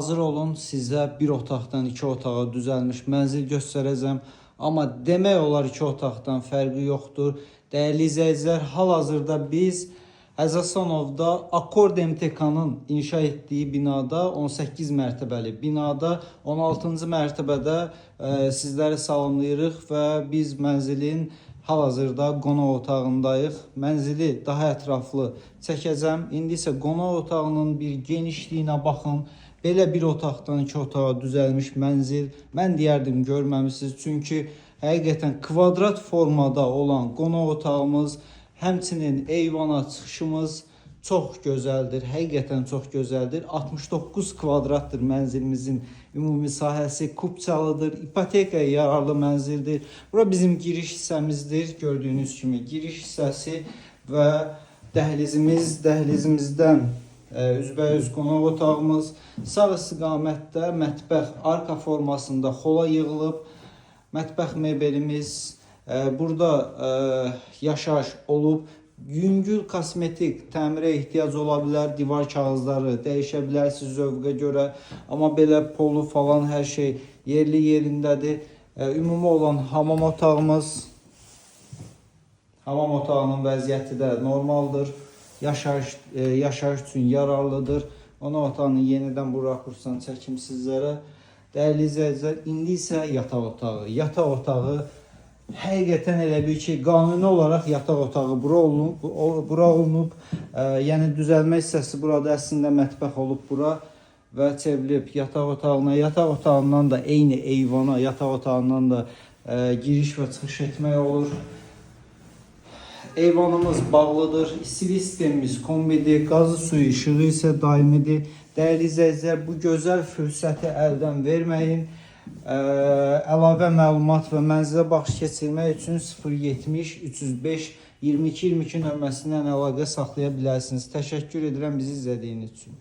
Hazır olun, sizə bir otaqdan iki otağa düzəlmiş mənzil göstərəcəm. Amma demək olar iki otaqdan fərqi yoxdur. Dəyərli izləyicilər, hal-hazırda biz Həzəsanovda Akord MTK-nın inşa etdiyi binada 18 mərtəbəli binada 16-cı mərtəbədə sizləri salamlayırıq və biz mənzilin hal-hazırda qonaq otağındayıq. Mənzili daha ətraflı çəkəcəm. İndi isə qonaq otağının bir genişliyinə baxın. Belə bir otaqdan iki otağa düzəlmiş mənzil mən deyərdim görməmisiniz. Çünki həqiqətən kvadrat formada olan qonaq otağımız, həmçinin eyvana çıxışımız çox gözəldir. Həqiqətən çox gözəldir. 69 kvadratdır mənzilimizin ümumi sahəsi, kubçalıdır, ipotekaya yararlı mənzildir. Bura bizim giriş hissəmizdir. Gördüyünüz kimi giriş hissəsi və dəhlizimizdən üzbəyüz qonaq otağımız. Sağ istiqamətdə mətbəx arka formasında xola yığılıb. Mətbəx mebelimiz burada yaşayış olub. Yüngül kosmetik təmirə ehtiyac ola bilər. Divar kağızları dəyişə bilərsiniz zövqə görə. Amma belə polu falan hər şey yerli yerindədir. Ümumi olan hamam otağımız. Hamam otağının vəziyyəti də normaldır. Yaşayış üçün yararlıdır. Qonaq otağını yenidən bu rakursdan çəkim sizlərə. Dəyərli izləyicilər, indi isə yataq otağı. Yataq otağı həqiqətən elə bir ki, qanuni olaraq yataq otağı bura olunub. Yəni düzəlmə hissəsi burada əslində mətbəx olub bura və çevrilib yataq otağına. Yataq otağından da eyni eyvana, yataq otağından da giriş və çıxış etmək olur. Eyvanımız bağlıdır. İstilik sistemimiz kombidir. Qazı suyu işığı isə daimidir. Dəyərli izləyicilər, bu gözəl fürsəti əldən verməyin. Əlavə məlumat və mənzilə baxış keçirmək üçün 070 305 22 22 nömrəsindən əlaqə saxlaya bilərsiniz. Təşəkkür edirəm bizi izlədiyiniz üçün.